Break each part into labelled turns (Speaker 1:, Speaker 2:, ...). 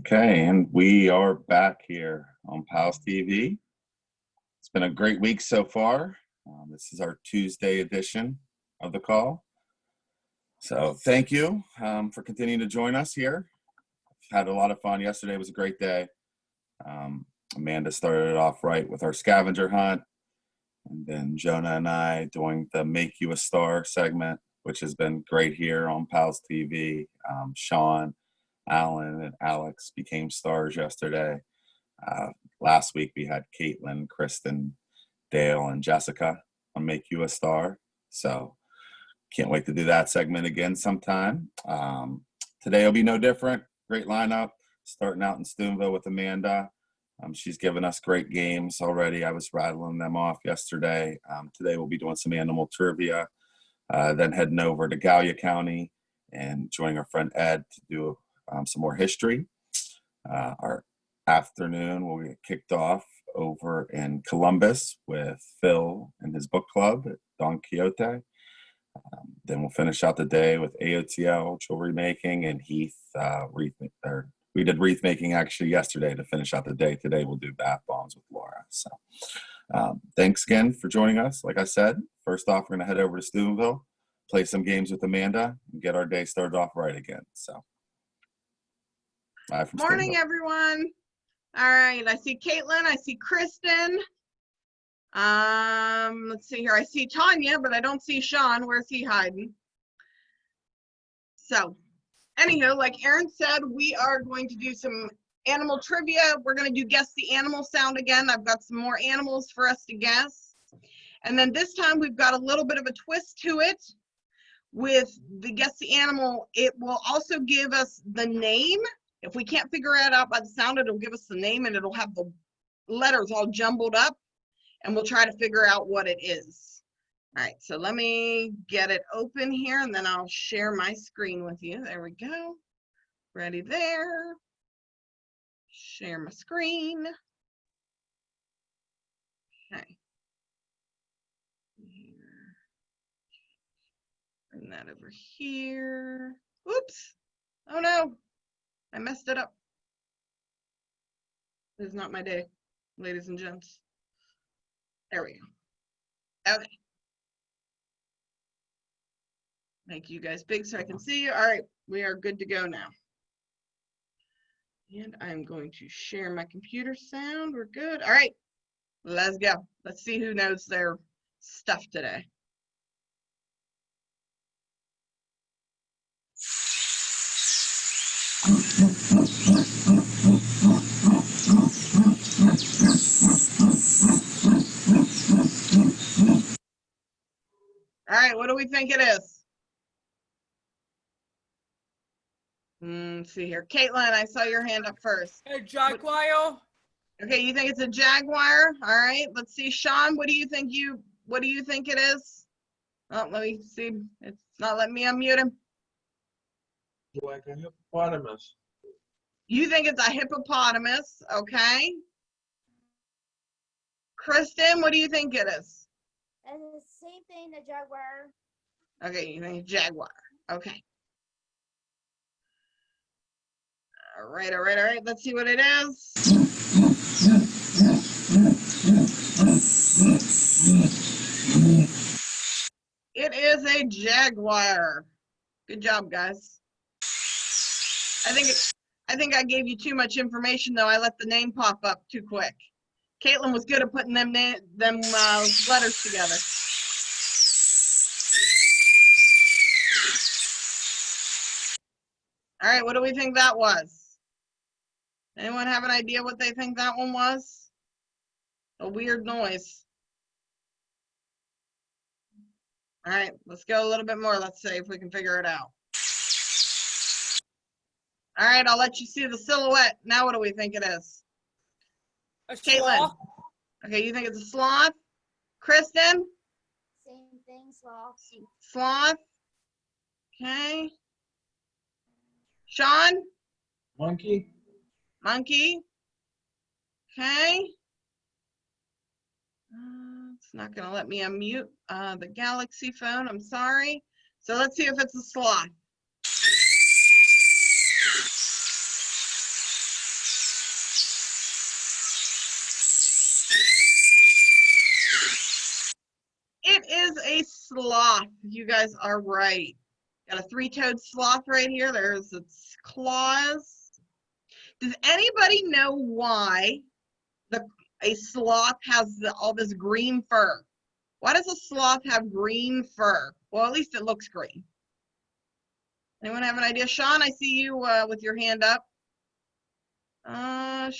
Speaker 1: Okay, and we are back here on PALS TV. It's been a great week so far. This is our Tuesday edition of the call. So thank you for continuing to join us here. Had a lot of fun. Yesterday was a great day. Amanda started it off right with our scavenger hunt. And then Jonah and I doing the Make You a Star segment, which has been great here on PALS TV. Sean, Alan, and Alex became stars yesterday. Last week we had Caitlin, Kristen, Dale, and Jessica on Make You a Star. So can't wait to do that segment again sometime. Today will be no different. Great lineup. Starting out in Steubenville with Amanda. She's given us great games already. I was rattling them off yesterday. Today we'll be doing some animal trivia. Then heading over to Gallia County and joining our friend Ed to do some more history. Our afternoon will get kicked off over in Columbus with Phil and his book club at Don Quixote. Then we'll finish out the day with AOTL jewelry making and Heath we did wreath making actually yesterday to finish out the day. Today we'll do bath bombs with Laura. So thanks again for joining us. Like I said, first off, we're going to head over to Steubenville, play some games with Amanda, and get our day started off right again. So,
Speaker 2: morning, everyone. All right, I see Caitlin, I see Kristen. Let's see here. I see Tanya, but I don't see Sean. Where's he hiding? So, anyhow, like Aaron said, we are going to do some animal trivia. We're going to do guess the animal sound again. I've got some more animals for us to guess. And then this time we've got a little bit of a twist to it. With the guess the animal, it will also give us the name. If we can't figure it out by the sound, it'll give us the name and it'll have the letters all jumbled up. And we'll try to figure out what it is. All right, so let me get it open here and then I'll share my screen with you. There we go. Ready there. Share my screen. Okay. Here. Bring that over here. Oops. Oh no, I messed it up. This is not my day, ladies and gents. There we go. Okay. Make you guys big so I can see you. All right, we are good to go now. And I'm going to share my computer sound. We're good. All right, let's go. Let's see who knows their stuff today. All right, what do we think it is? Let's see here. Caitlin, I saw your hand up first.
Speaker 3: A jaguar.
Speaker 2: Okay, you think it's a jaguar? All right, let's see. Sean, what do you think it is? Oh, let me see. It's not letting me unmute him.
Speaker 4: Like a hippopotamus.
Speaker 2: You think it's a hippopotamus, okay? Kristen, what do you think it is?
Speaker 5: And the same thing, the jaguar.
Speaker 2: Okay, you think jaguar. Okay. All right. Let's see what it is. It is a jaguar. Good job, guys. I think I gave you too much information, though. I let the name pop up too quick. Caitlin was good at putting them letters together. All right, what do we think that was? Anyone have an idea what they think that one was? A weird noise. All right, let's go a little bit more. Let's see if we can figure it out. All right, I'll let you see the silhouette. Now what do we think it is?
Speaker 3: A
Speaker 2: Caitlin.
Speaker 3: sloth.
Speaker 2: Okay, you think it's a sloth? Kristen?
Speaker 5: Same thing, sloth.
Speaker 2: Sloth. Okay. Sean?
Speaker 4: Monkey.
Speaker 2: Monkey. Okay. It's not going to let me unmute the Galaxy phone. I'm sorry. So let's see if it's a sloth. sloth. You guys are right. Got a three-toed sloth right here. There's its claws. Does anybody know why a sloth has all this green fur? Why does a sloth have green fur? Well, at least it looks green. Anyone have an idea? Sean, I see you with your hand up. Crap.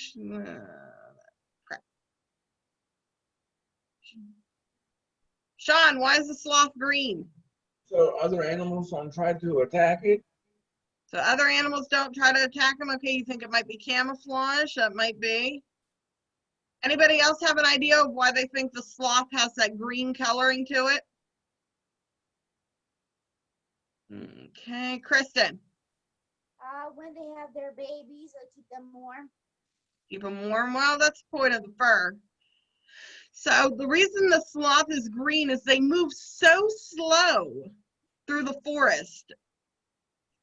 Speaker 2: Sean, why is the sloth green?
Speaker 4: So other animals don't try to attack it.
Speaker 2: So other animals don't try to attack them. Okay, you think it might be camouflage? That might be. Anybody else have an idea of why they think the sloth has that green coloring to it? Okay, Kristen.
Speaker 5: When they have their babies, I keep them warm.
Speaker 2: Keep them warm. Well, that's the point of the fur. So the reason the sloth is green is they move so slow through the forest,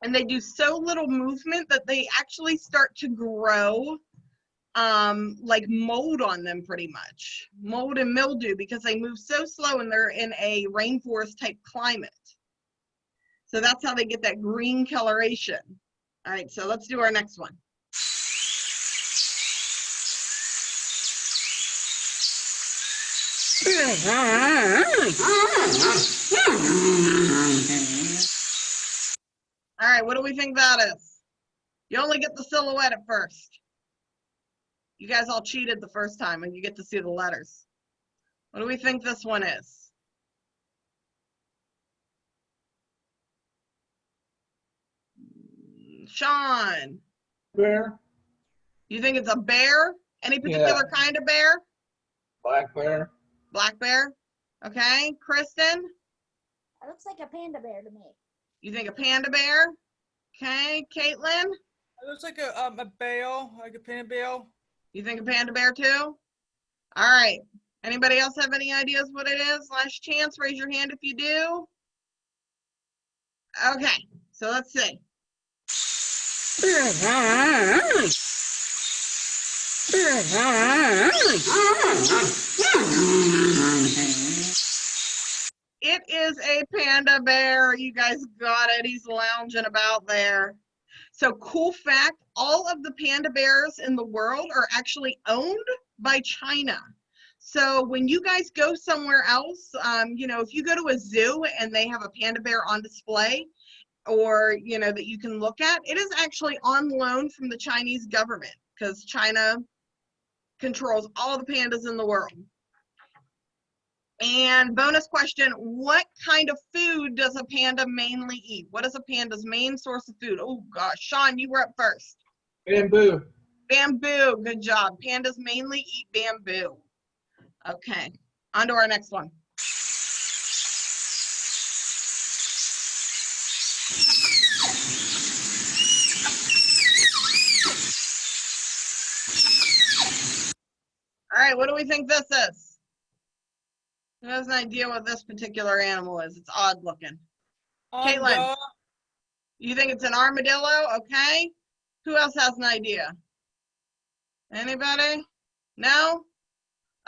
Speaker 2: and they do so little movement that they actually start to grow like mold on them, pretty much. Mold and mildew, because they move so slow and they're in a rainforest type climate. So that's how they get that green coloration. All right, so let's do our next one. All right, what do we think that is? You only get the silhouette at first. You guys all cheated the first time and you get to see the letters. What do we think this one is? Sean,
Speaker 4: Bear,
Speaker 2: you think it's a bear? Any particular kind of bear?
Speaker 4: black bear.
Speaker 2: Black bear? Okay, Kristen,
Speaker 5: It looks like a panda bear to me.
Speaker 2: you think a panda bear? Okay, Caitlin,
Speaker 3: It looks like a bale, like a panda bale.
Speaker 2: you think a panda bear too? All right, anybody else have any ideas what it is? Last chance, raise your hand if you do. Okay, so let's see. It is a panda bear. You guys got it. He's lounging about there. So cool fact, all of the panda bears in the world are actually owned by China. So when you guys go somewhere else, you know, if you go to a zoo and they have a panda bear on display, or, you know, that you can look at, it is actually on loan from the Chinese government, because China controls all the pandas in the world. And bonus question, what kind of food does a panda mainly eat? What is a panda's main source of food? Oh gosh, Sean, you were up first.
Speaker 4: Bamboo.
Speaker 2: Bamboo, good job. Pandas mainly eat bamboo. Okay, on to our next one. All right, what do we think this is? Who has an idea what this particular animal is? It's odd looking. Caitlin, you think it's an armadillo? Okay. Who else has an idea? Anybody? No?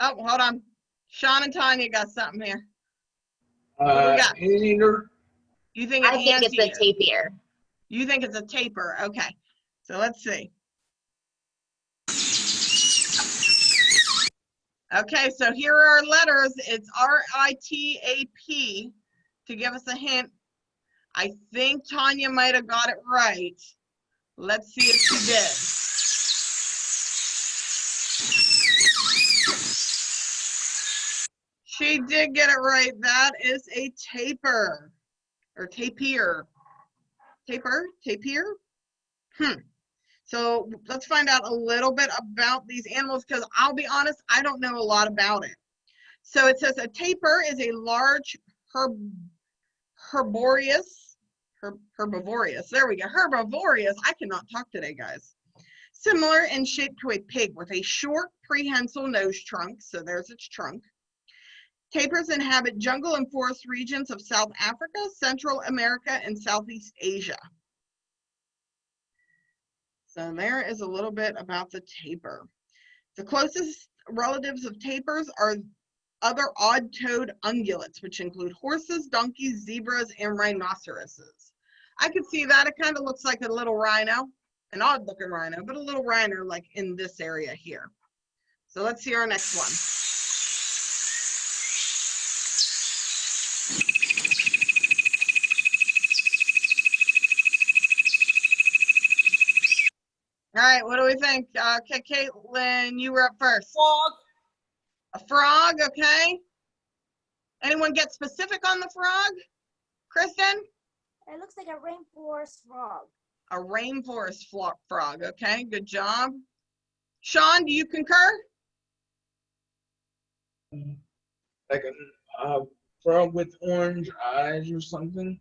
Speaker 2: Oh, hold on. Sean and Tanya got something here. What do we got?
Speaker 4: Anteater.
Speaker 2: You think
Speaker 6: I think it's a tapir.
Speaker 2: You think it's a tapir. Okay. So let's see. Okay, so here are our letters. It's R-I-T-A-P to give us a hint. I think Tanya might have got it right. Let's see if she did. She did get it right. That is a tapir, or tapir. Tapir? So let's find out a little bit about these animals, because I'll be honest, I don't know a lot about it. So it says a tapir is a large herbivorous. There we go. Herbivorous. I cannot talk today, guys. Similar in shape to a pig with a short prehensile nose trunk. So there's its trunk. Tapirs inhabit jungle and forest regions of South Africa, Central America, and Southeast Asia. So there is a little bit about the tapir. The closest relatives of tapirs are other odd-toed ungulates, which include horses, donkeys, zebras, and rhinoceroses. I could see that. It kind of looks like a little rhino, an odd-looking rhino, but a little rhino like in this area here. So let's see our next one. All right, what do we think? Okay, Caitlin, you were up first.
Speaker 3: Frog.
Speaker 2: A frog, okay. Anyone get specific on the frog? Kristen?
Speaker 5: It looks like a rainforest frog.
Speaker 2: A rainforest frog, okay, good job. Sean, do you concur?
Speaker 4: Like a frog with orange eyes or something.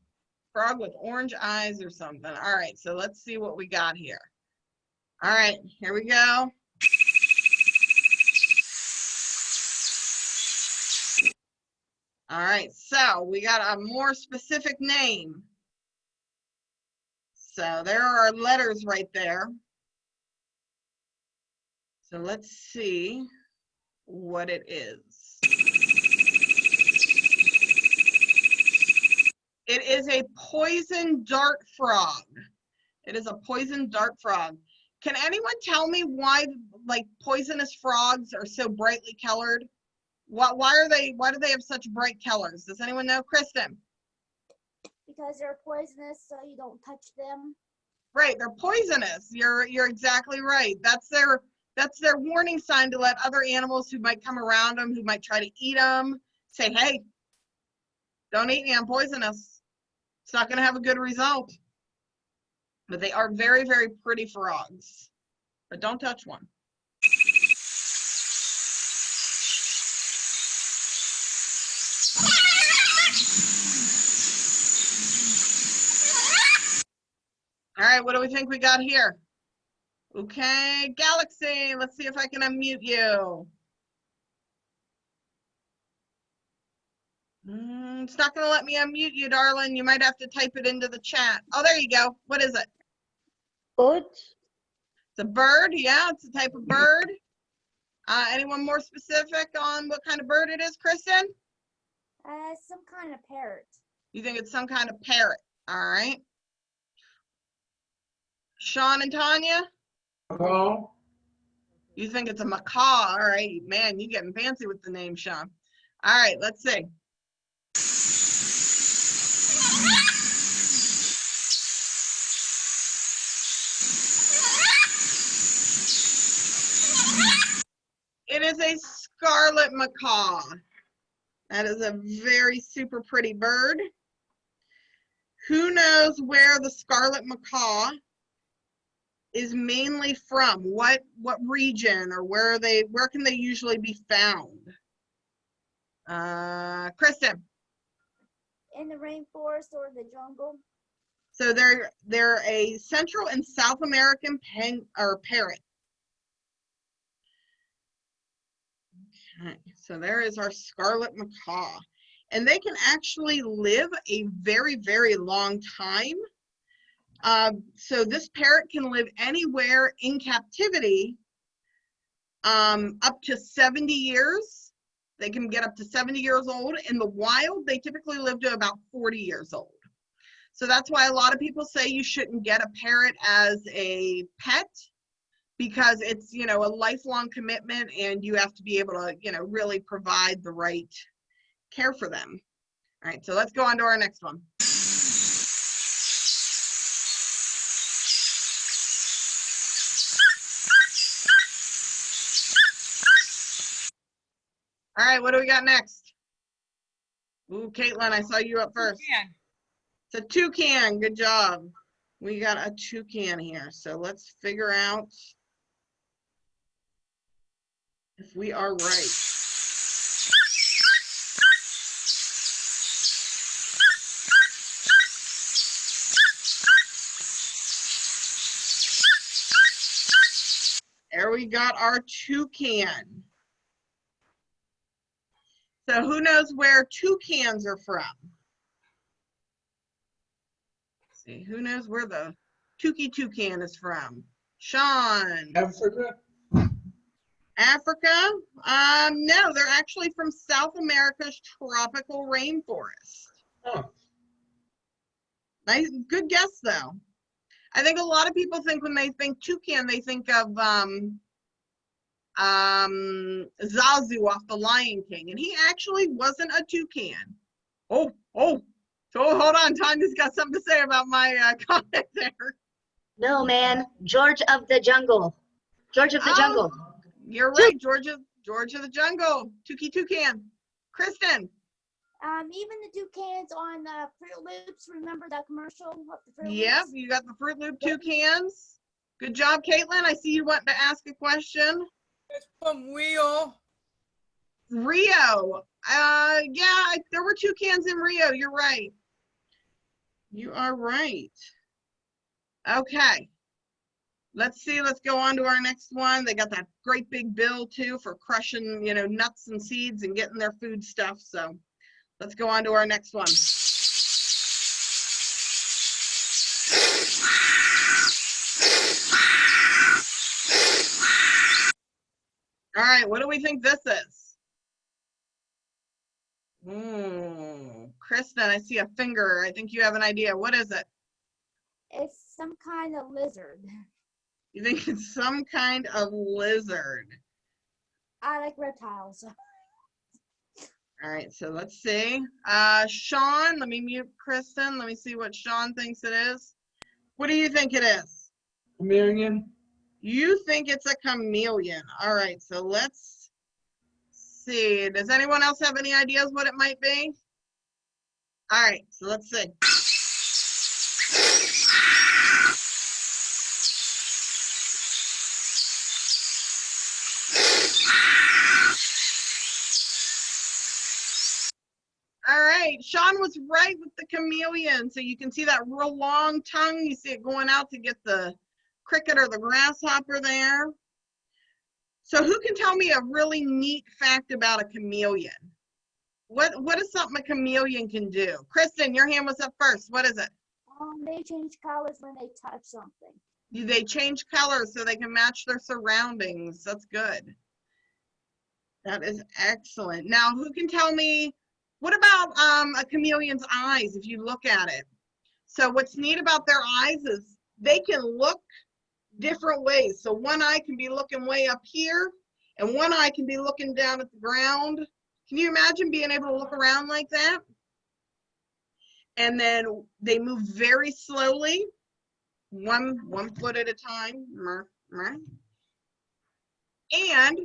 Speaker 2: Frog with orange eyes or something. All right, so let's see what we got here. All right, here we go. All right, so we got a more specific name. So there are letters right there. So let's see what it is. It is a poison dart frog. It is a poison dart frog. Can anyone tell me why like poisonous frogs are so brightly colored? Why do they have such bright colors? Does anyone know? Kristen?
Speaker 5: Because they're poisonous, so you don't touch them.
Speaker 2: Right, they're poisonous. You're exactly right. That's their warning sign to let other animals who might come around them, who might try to eat them, say, hey, don't eat me, I'm poisonous. It's not going to have a good result. But they are very, very pretty frogs. But don't touch one. All right, what do we think we got here? Okay, Galaxy, let's see if I can unmute you. It's not going to let me unmute you, darling. You might have to type it into the chat. Oh, there you go. What is it?
Speaker 6: Bird?
Speaker 2: It's a bird. Yeah, it's a type of bird. Anyone more specific on what kind of bird it is, Kristen?
Speaker 5: Some kind of parrot.
Speaker 2: You think it's some kind of parrot. All right. Sean and Tanya?
Speaker 4: Macaw.
Speaker 2: You think it's a macaw. All right. Man, you're getting fancy with the name, Sean. All right, let's see. It is a scarlet macaw. That is a very super pretty bird. Who knows where the scarlet macaw is mainly from? What region, or where can they usually be found? Kristen.
Speaker 5: In the rainforest or the jungle.
Speaker 2: So they're a Central and South American parrot. Okay, so there is our scarlet macaw. And they can actually live a very, very long time. So this parrot can live anywhere in captivity up to 70 years. They can get up to 70 years old. In the wild, they typically live to about 40 years old. So that's why a lot of people say you shouldn't get a parrot as a pet, because it's, you know, a lifelong commitment, and you have to be able to, you know, really provide the right care for them. All right, so let's go on to our next one. All right, what do we got next? Ooh, Caitlin, I saw you up first.
Speaker 3: Toucan.
Speaker 2: It's a toucan, good job. We got a toucan here, so let's figure out if we are right. There we got our toucan. So who knows where toucans are from? Let's see, who knows where the toucan is from? Sean.
Speaker 4: Africa.
Speaker 2: Africa? No, they're actually from South America's tropical rainforest.
Speaker 4: Huh.
Speaker 2: Nice, good guess though. I think a lot of people think when they think toucan, they think of Zazu off The Lion King, and he actually wasn't a toucan. Oh, so hold on, Tanya's got something to say about my comment there.
Speaker 6: No, man. George of the Jungle. George of the
Speaker 2: Oh,
Speaker 6: Jungle.
Speaker 2: You're right, George of the Jungle, Toucan. Kristen.
Speaker 5: Even the toucans on Fruit Loops. Remember that commercial of the Fruit
Speaker 2: Yep,
Speaker 5: Loops?
Speaker 2: you got the Fruit Loop toucans. Good job, Caitlin. I see you wanting to ask a question.
Speaker 3: It's from Rio.
Speaker 2: Rio. Yeah, there were toucans in Rio. You're right. You are right. Okay. Let's see. Let's go on to our next one. They got that great big bill too for crushing, nuts and seeds and getting their food stuff. So let's go on to our next one. All right. What do we think this is? Kristen, I see a finger. I think you have an idea. What is it?
Speaker 5: It's some kind of lizard.
Speaker 2: You think it's some kind of lizard?
Speaker 5: I like reptiles.
Speaker 2: All right, so let's see. Sean, let me mute Kristen. Let me see what Sean thinks it is. What do you think it is?
Speaker 4: Chameleon.
Speaker 2: You think it's a chameleon. All right, so let's see. Does anyone else have any ideas what it might be? All right, so let's see. All right, Sean was right with the chameleon. So you can see that real long tongue. You see it going out to get the cricket or the grasshopper there. So who can tell me a really neat fact about a chameleon? What is something a chameleon can do? Kristen, your hand was up first. What is it?
Speaker 5: They change colors when they touch something.
Speaker 2: They change colors so they can match their surroundings. That's good. That is excellent. Now, who can tell me, what about a chameleon's eyes if you look at it? So what's neat about their eyes is they can look different ways. So one eye can be looking way up here and one eye can be looking down at the ground. Can you imagine being able to look around like that? And then they move very slowly, one foot at a time. And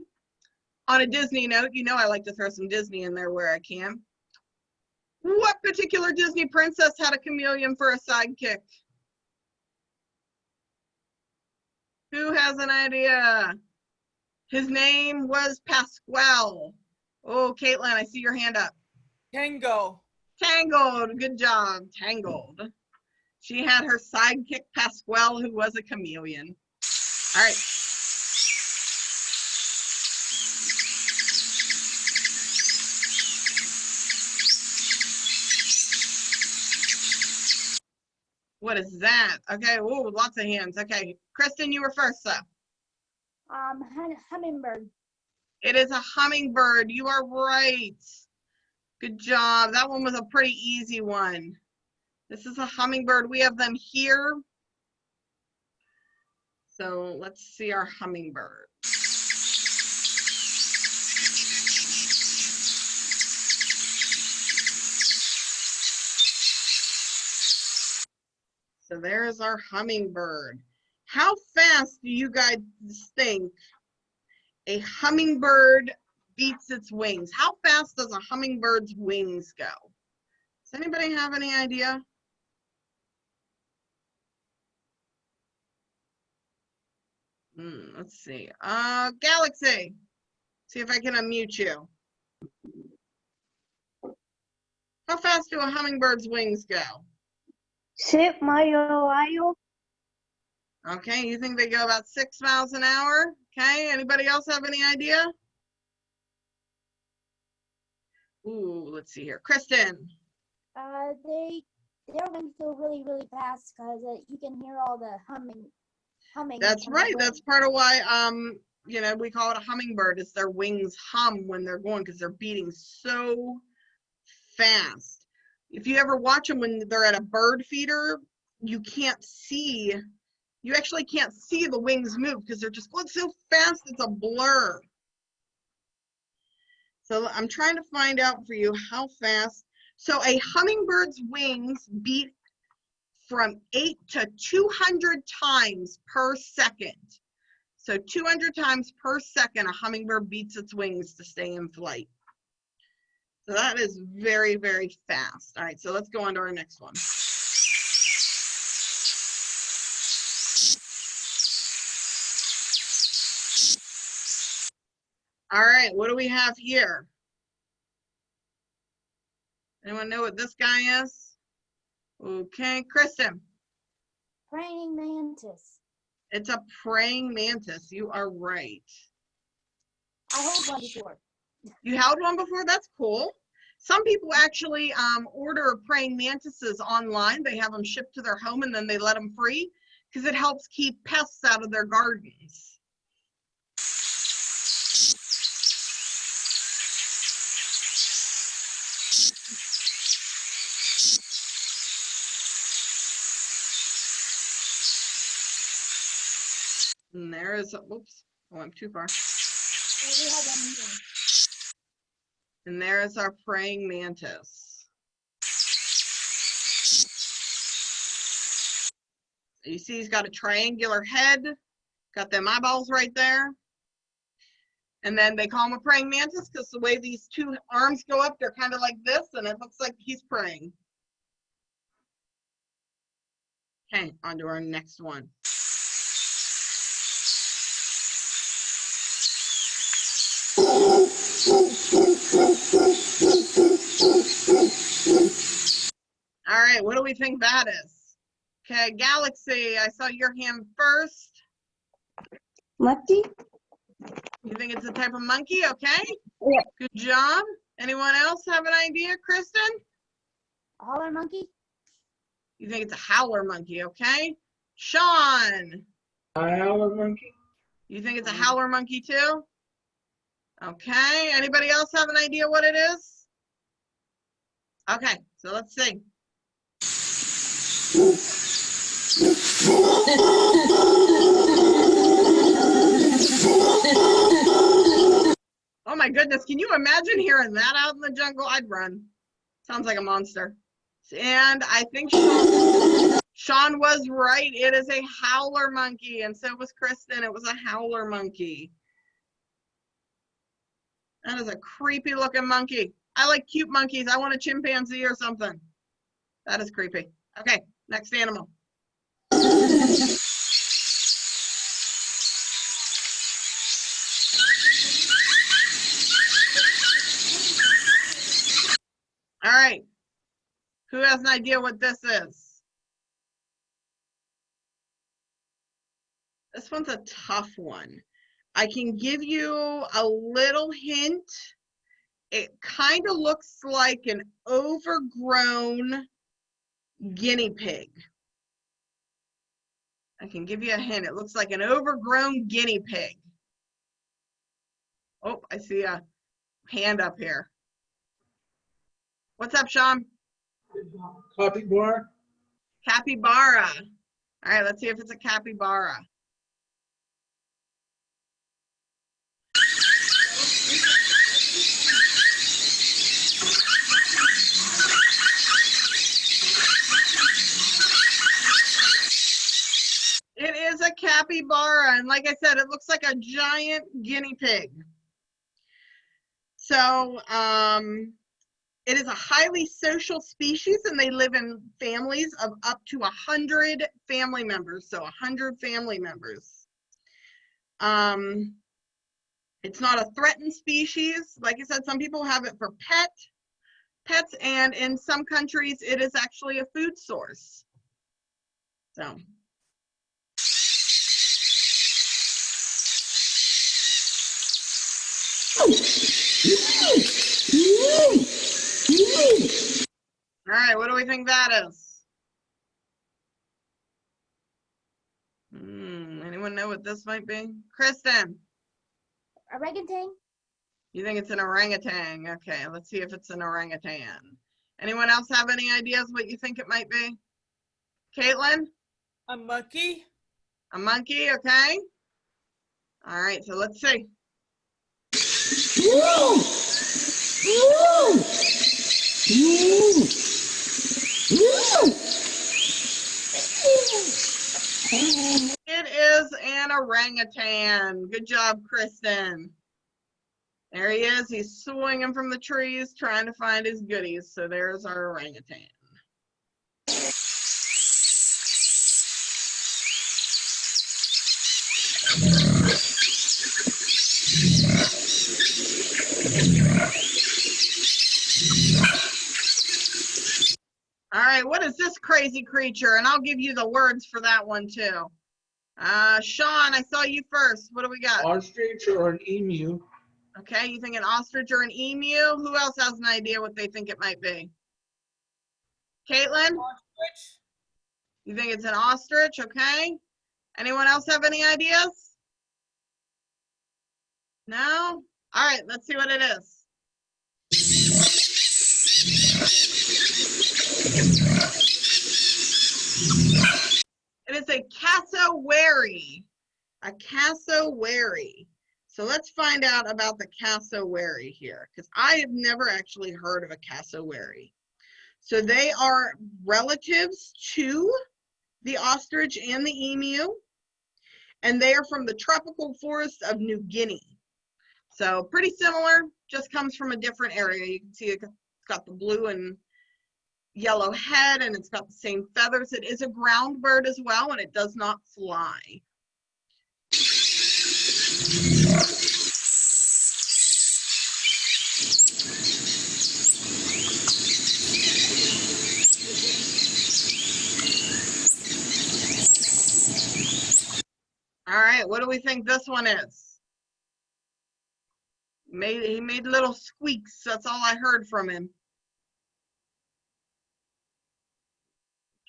Speaker 2: on a Disney note, I like to throw some Disney in there where I can. What particular Disney princess had a chameleon for a sidekick? Who has an idea? His name was Pasquale. Oh, Caitlin, I see your hand up.
Speaker 3: Tango.
Speaker 2: Tangled, good job, Tangled. She had her sidekick Pasquale, who was a chameleon. All right. What is that? Okay, oh, lots of hands. Okay, Kristen, you were first, so.
Speaker 5: Hummingbird.
Speaker 2: It is a hummingbird. You are right. Good job. That one was a pretty easy one. This is a hummingbird. We have them here. So let's see our hummingbird. So there's our hummingbird. How fast do you guys think a hummingbird beats its wings? How fast does a hummingbird's wings go? Does anybody have any idea? Let's see. Galaxy. See if I can unmute you. How fast do a hummingbird's wings go? Okay, you think they go about 6 miles an hour? Okay, anybody else have any idea? Ooh, let's see here. Kristen.
Speaker 5: Their wings go really, really fast because you can hear all the humming.
Speaker 2: That's right. That's part of why you know, we call it a hummingbird. It's their wings hum when they're going because they're beating so fast. If you ever watch them when they're at a bird feeder, you can't see, you actually can't see the wings move because they're just going so fast, it's a blur. So I'm trying to find out for you how fast. So a hummingbird's wings beat from 8 to 200 times per second. So 200 times per second, a hummingbird beats its wings to stay in flight. So that is very, very fast. All right, so let's go on to our next one. All right, what do we have here? Anyone know what this guy is? Okay, Kristen.
Speaker 5: Praying mantis.
Speaker 2: It's a praying mantis. You are right.
Speaker 5: I hold one before.
Speaker 2: You held one before? That's cool. Some people actually order praying mantises online. They have them shipped to their home and then they let them free because it helps keep pests out of their gardens. And there is, whoops, I went too far.
Speaker 5: We have one here.
Speaker 2: And there is our praying mantis. You see he's got a triangular head, got them eyeballs right there. And then they call him a praying mantis because the way these two arms go up, they're kind of like this, and it looks like he's praying. Okay, on to our next one. All right, what do we think that is? Okay, Galaxy, I saw your hand first.
Speaker 7: Monkey?
Speaker 2: You think it's a type of monkey? Okay.
Speaker 7: Yeah.
Speaker 2: Good job. Anyone else have an idea, Kristen?
Speaker 5: A holler monkey?
Speaker 2: You think it's a howler monkey, okay? Sean,
Speaker 4: A howler monkey?
Speaker 2: you think it's a howler monkey too? Okay. Anybody else have an idea what it is? Okay, so let's see. Oh my goodness, can you imagine hearing that out in the jungle? I'd run. Sounds like a monster. And I think Sean was right. It is a howler monkey, and so was Kristen. It was a howler monkey. That is a creepy looking monkey. I like cute monkeys. I want a chimpanzee or something. That is creepy. Okay, next animal. All right. Who has an idea what this is? This one's a tough one. I can give you a little hint. It kind of looks like an overgrown guinea pig. I can give you a hint. It looks like an overgrown guinea pig. Oh, I see a hand up here. What's up, Sean?
Speaker 4: Capybara?
Speaker 2: Capybara. All right, let's see if it's a capybara. It is a capybara, and like I said, it looks like a giant guinea pig. So, it is a highly social species, and they live in families of up to 100 family members. So 100 family members. It's not a threatened species. Like I said, some people have it for pets, and in some countries, it is actually a food source. So. All right, what do we think that is? Anyone know what this might be? Kristen.
Speaker 5: orangutan.
Speaker 2: You think it's an orangutan? Okay, let's see if it's an orangutan. Anyone else have any ideas what you think it might be? Caitlin?
Speaker 3: A monkey.
Speaker 2: A monkey, okay. All right, so let's see. It is an orangutan. Good job, Kristen. There he is. He's swinging from the trees trying to find his goodies. So there's our orangutan. All right, what is this crazy creature? And I'll give you the words for that one too. Sean, I saw you first. What do we got?
Speaker 4: Ostrich or an emu.
Speaker 2: Okay, you think an ostrich or an emu? Who else has an idea what they think it might be? Caitlin?
Speaker 3: Ostrich.
Speaker 2: You think it's an ostrich? Okay. Anyone else have any ideas? No? All right, let's see what it is. It is a cassowary. A cassowary. So let's find out about the cassowary here, because I have never actually heard of a cassowary. So they are relatives to the ostrich and the emu, and they are from the tropical forests of New Guinea. So pretty similar, just comes from a different area. You can see it's got the blue and yellow head, and it's got the same feathers. It is a ground bird as well, and it does not fly. All right, what do we think this one is? He made little squeaks. That's all I heard from him.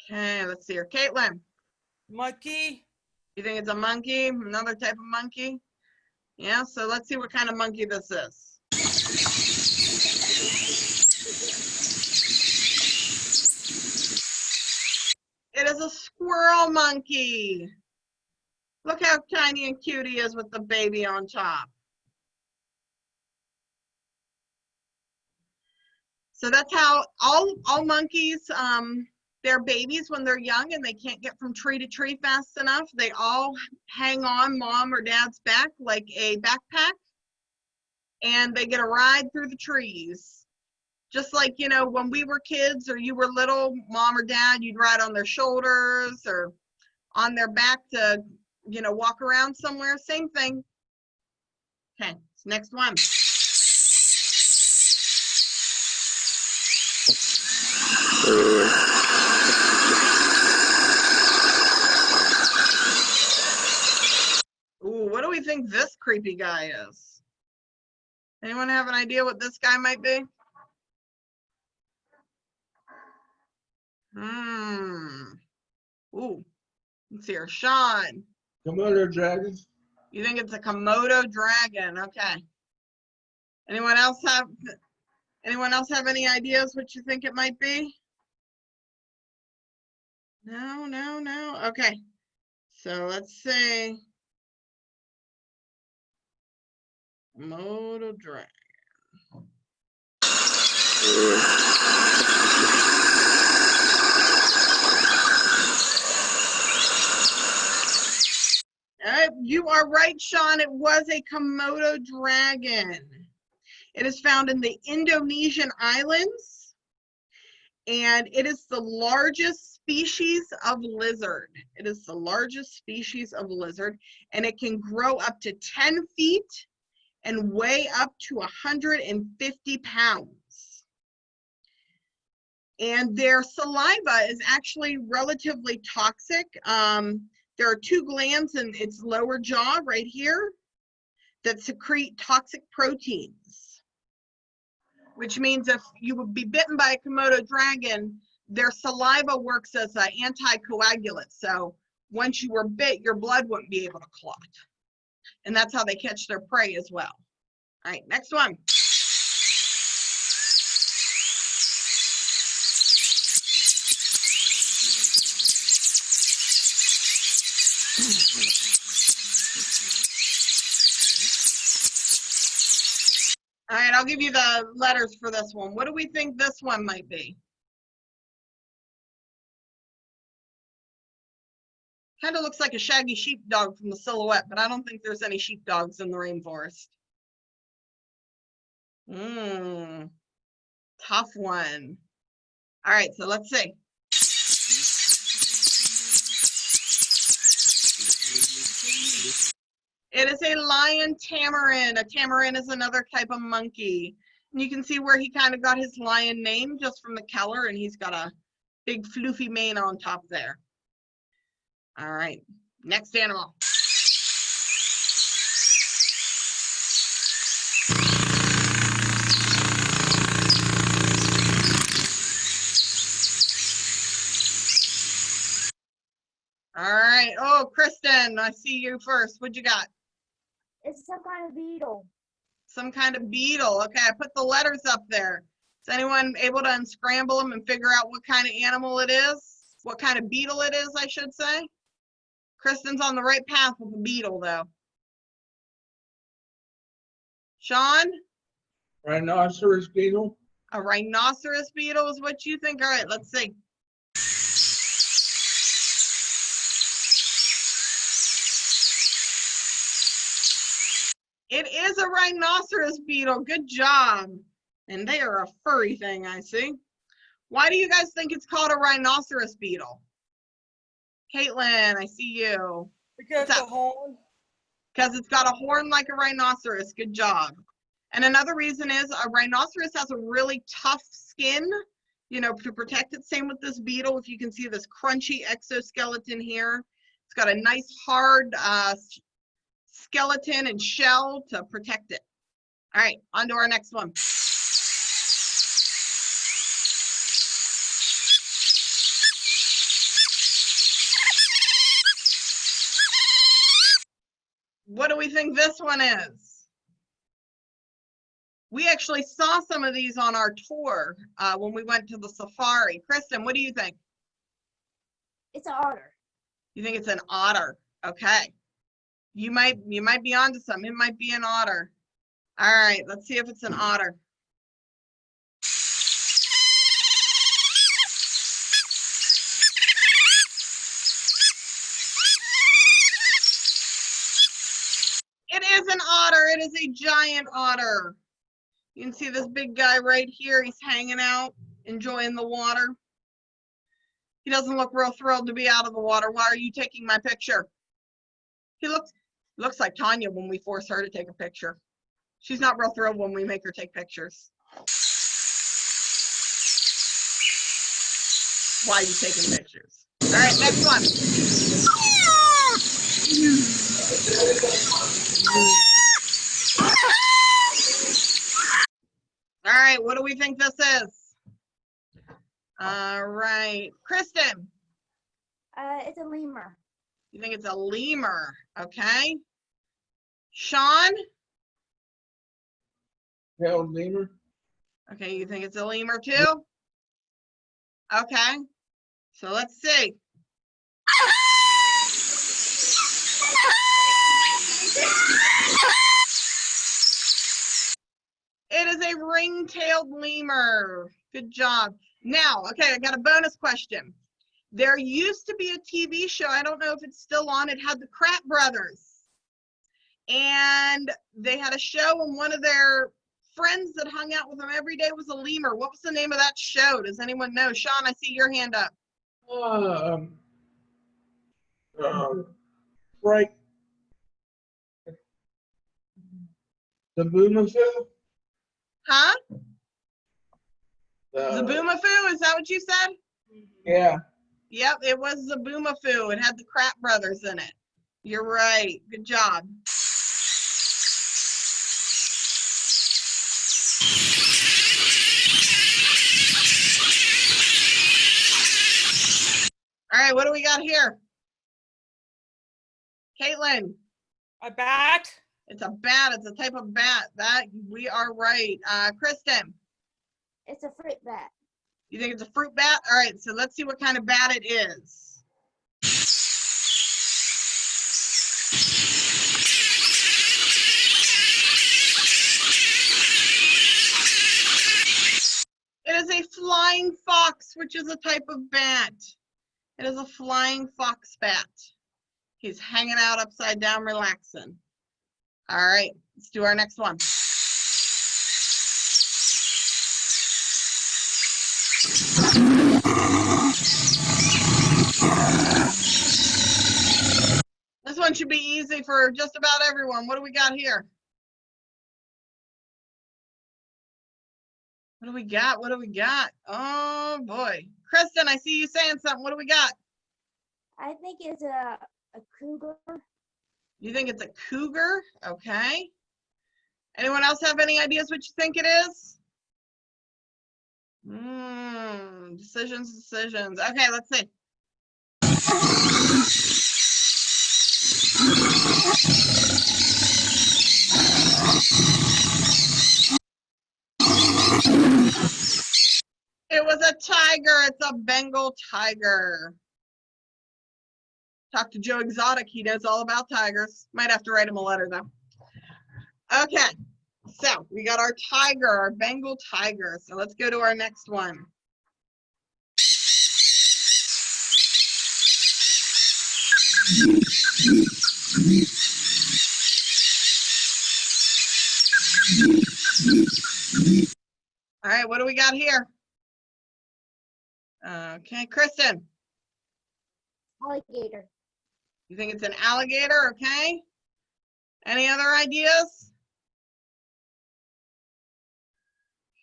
Speaker 2: Okay, let's see here. Caitlin,
Speaker 3: Monkey.
Speaker 2: you think it's a monkey? Another type of monkey? Yeah, so let's see what kind of monkey this is. It is a squirrel monkey. Look how tiny and cute he is with the baby on top. So that's how all monkeys, they're babies when they're young and they can't get from tree to tree fast enough. They all hang on mom or dad's back like a backpack, and they get a ride through the trees. Just like, you know, when we were kids or you were little, mom or dad, you'd ride on their shoulders or on their back to, you know, walk around somewhere. Same thing. Okay, next one. Ooh, what do we think this creepy guy is? Anyone have an idea what this guy might be? Ooh, let's see here. Sean,
Speaker 4: Komodo dragon.
Speaker 2: you think it's a Komodo dragon? Okay. Anyone else have any ideas what you think it might be? No, no, no. Okay. So let's say Komodo dragon. You are right, Sean. It was a Komodo dragon. It is found in the Indonesian islands, and it is the largest species of lizard. It is the largest species of lizard, and it can grow up to 10 feet and weigh up to 150 pounds. And their saliva is actually relatively toxic. There are two glands in its lower jaw right here that secrete toxic proteins, which means if you would be bitten by a Komodo dragon, their saliva works as an anticoagulant. So once you were bit, your blood wouldn't be able to clot. And that's how they catch their prey as well. All right, next one. All right, I'll give you the letters for this one. What do we think this one might be? Kind of looks like a shaggy sheepdog from the silhouette, but I don't think there's any sheepdogs in the rainforest. Tough one. All right, so let's see. It is a lion tamarin. A tamarin is another type of monkey. And you can see where he kind of got his lion name just from the color, and he's got a big floofy mane on top there. All right, next animal. All right, oh, Kristen, I see you first. What you got?
Speaker 5: It's some kind of beetle.
Speaker 2: Some kind of beetle. Okay, I put the letters up there. Is anyone able to unscramble them and figure out what kind of animal it is? What kind of beetle it is, I should say. Kristen's on the right path with the beetle, though. Sean?
Speaker 4: Rhinoceros beetle.
Speaker 2: A rhinoceros beetle is what you think? All right, let's see. It is a rhinoceros beetle. Good job. And they are a furry thing, I see. Why do you guys think it's called a rhinoceros beetle? Caitlin, I see you.
Speaker 3: Because
Speaker 2: What's
Speaker 3: the
Speaker 2: up?
Speaker 3: horn.
Speaker 2: Because it's got a horn like a rhinoceros. Good job. And another reason is a rhinoceros has a really tough skin, you know, to protect it. Same with this beetle. If you can see this crunchy exoskeleton here, it's got a nice hard skeleton and shell to protect it. All right, on to our next one. What do we think this one is? We actually saw some of these on our tour when we went to the safari. Kristen, what do you think?
Speaker 5: It's an otter.
Speaker 2: You think it's an otter? Okay. You might be onto something. It might be an otter. All right, let's see if it's an otter. It is an otter. It is a giant otter. You can see this big guy right here. He's hanging out, enjoying the water. He doesn't look real thrilled to be out of the water. Why are you taking my picture? He looks like Tanya when we force her to take a picture. She's not real thrilled when we make her take pictures. Why are you taking pictures? All right, next one. All right, what do we think this is? All right, Kristen.
Speaker 5: It's a lemur.
Speaker 2: You think it's a lemur, okay? Sean?
Speaker 4: Tailed lemur.
Speaker 2: Okay, you think it's a lemur too? Okay, so let's see. It is a ring-tailed lemur. Good job. Now, okay, I got a bonus question. There used to be a TV show, I don't know if it's still on, it had the Kratt brothers. And they had a show, and one of their friends that hung out with them every day was a lemur. What was the name of that show? Does anyone know? Sean, I see your hand up.
Speaker 4: Right. The Boomafoo?
Speaker 2: Huh?
Speaker 4: The
Speaker 2: Zaboomafoo, is that what you said?
Speaker 4: Yeah.
Speaker 2: Yep, it was Zaboomafoo. It had the Kratt brothers in it. You're right. Good job. All right, what do we got here? Caitlin.
Speaker 3: A bat?
Speaker 2: It's a bat. It's a type of bat. That we are right. Kristen,
Speaker 5: It's a fruit bat.
Speaker 2: you think it's a fruit bat? All right, so let's see what kind of bat it is. It is a flying fox, which is a type of bat. It is a flying fox bat. He's hanging out upside down, relaxing. All right, let's do our next one. This one should be easy for just about everyone. What do we got here? What do we got? What do we got? Oh boy. Kristen, I see you saying something. What do we got?
Speaker 5: I think it's a cougar.
Speaker 2: You think it's a cougar? Okay. Anyone else have any ideas what you think it is? Decisions. Okay, let's see. It was a tiger. It's a Bengal tiger. Talk to Joe Exotic. He knows all about tigers. Might have to write him a letter though. Okay, so we got our tiger, our Bengal tiger. So let's go to our next one. All right, what do we got here? Okay, Kristen,
Speaker 5: Alligator.
Speaker 2: you think it's an alligator? Okay. Any other ideas?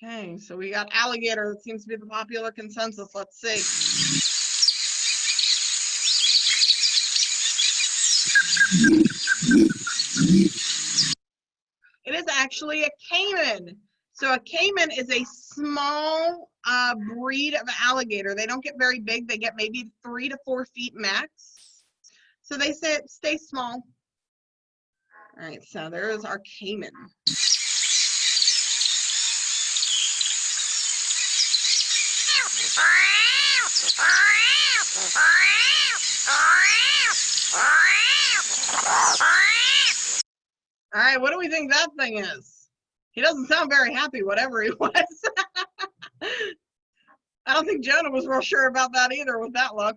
Speaker 2: Okay, so we got alligator. That seems to be the popular consensus. Let's see. It is actually a caiman. So a caiman is a small breed of alligator. They don't get very big. They get maybe 3 to 4 feet max. So they stay small. All right, so there is our caiman. All right, what do we think that thing is? He doesn't sound very happy, whatever he was. I don't think Jonah was real sure about that either with that look.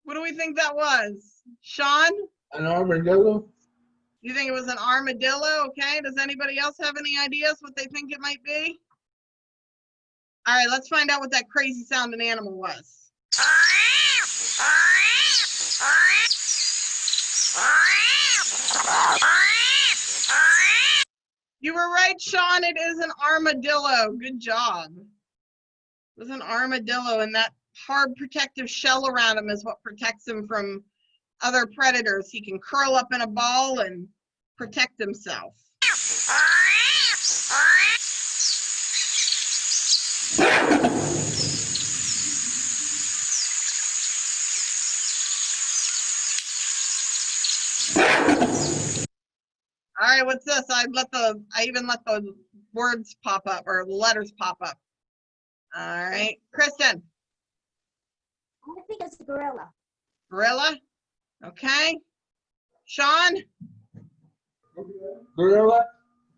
Speaker 2: What do we think that was? Sean?
Speaker 4: An armadillo?
Speaker 2: You think it was an armadillo? Okay, does anybody else have any ideas what they think it might be? All right, let's find out what that crazy sounding animal was. You were right, Sean. It is an armadillo. Good job. It was an armadillo, and that hard protective shell around him is what protects him from other predators. He can curl up in a ball and protect himself. All right, what's this? I even let the words pop up or the letters pop up. All right, Kristen.
Speaker 5: I think it's a gorilla.
Speaker 2: Gorilla. Okay. Sean.
Speaker 4: Gorilla?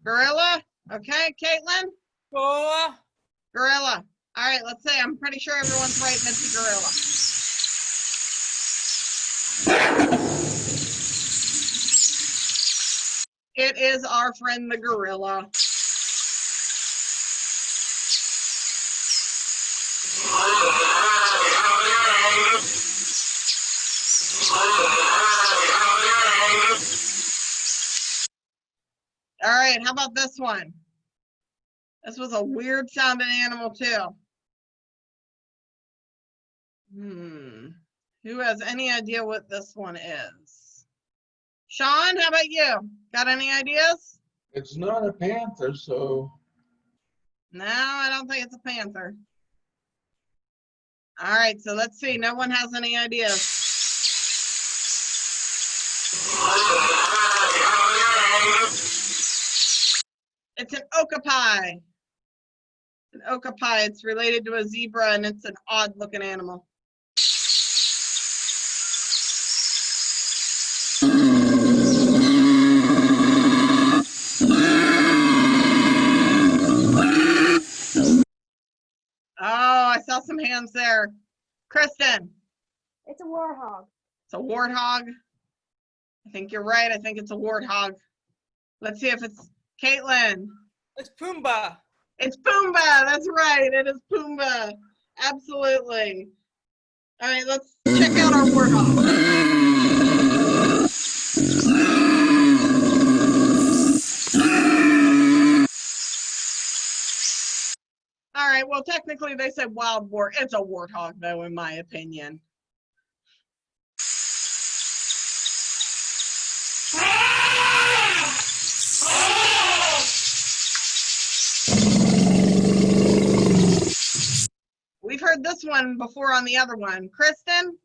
Speaker 2: Gorilla. Okay. Caitlin.
Speaker 3: Gorilla?
Speaker 2: Gorilla. All right, let's say I'm pretty sure everyone's right and it's a gorilla. It is our friend the gorilla. All right, how about this one? This was a weird sounding animal too. Who has any idea what this one is? Sean, how about you? Got any ideas?
Speaker 4: It's not a panther, so
Speaker 2: No, I don't think it's a panther. All right, so let's see. No one has any ideas. It's an okapi. An okapi. It's related to a zebra and it's an odd looking animal. Oh, I saw some hands there. Kristen,
Speaker 5: It's a warthog.
Speaker 2: it's a warthog. I think you're right. I think it's a warthog. Let's see if it's Caitlin.
Speaker 3: It's Pumbaa.
Speaker 2: It's Pumbaa. That's right. It is Pumbaa. Absolutely. All right, let's check out our warthog. All right, well, technically they said wild boar. It's a warthog, though, in my opinion. We've heard this one before on the other one. Kristen,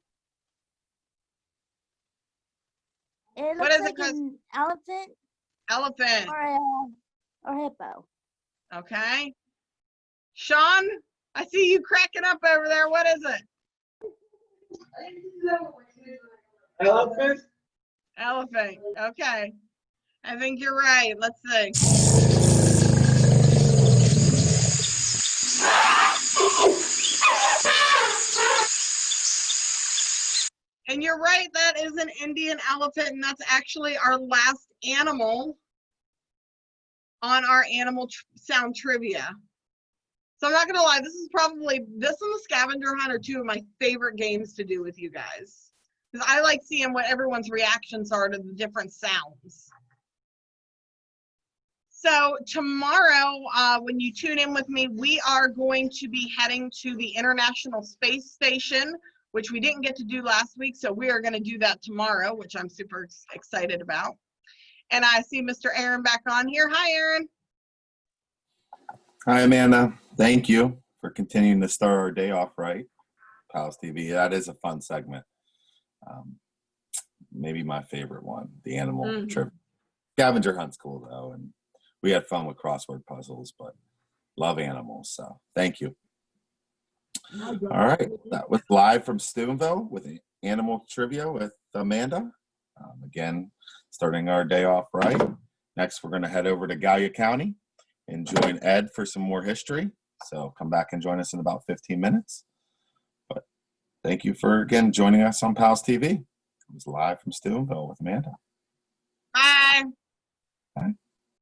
Speaker 5: It
Speaker 2: What
Speaker 5: looks
Speaker 2: is it,
Speaker 5: like
Speaker 2: Chris?
Speaker 5: an elephant
Speaker 2: elephant.
Speaker 5: or hippo.
Speaker 2: Okay. Sean, I see you cracking up over there. What is it?
Speaker 4: Elephant?
Speaker 2: Elephant. Okay. I think you're right. Let's see. And you're right, that is an Indian elephant, and that's actually our last animal on our animal sound trivia. So I'm not gonna lie, this and the scavenger hunt are two of my favorite games to do with you guys. Because I like seeing what everyone's reactions are to the different sounds. So tomorrow, when you tune in with me, we are going to be heading to the International Space Station, which we didn't get to do last week. So we are going to do that tomorrow, which I'm super excited about. And I see Mr. Aaron back on here. Hi, Aaron.
Speaker 1: Hi, Amanda. Thank you for continuing to start our day off right. PALS TV. That is a fun segment. Maybe my favorite one, the animal trip. Scavenger hunt's cool, though. And we had fun with crossword puzzles, but love animals. So thank you. All right. That was live from Steubenville with animal trivia with Amanda. Again, starting our day off right. Next, we're going to head over to Gallia County and join Ed for some more history. So come back and join us in about 15 minutes. But thank you for, again, joining us on PALS TV. It was live from Steubenville with Amanda.
Speaker 2: Bye.
Speaker 1: Bye.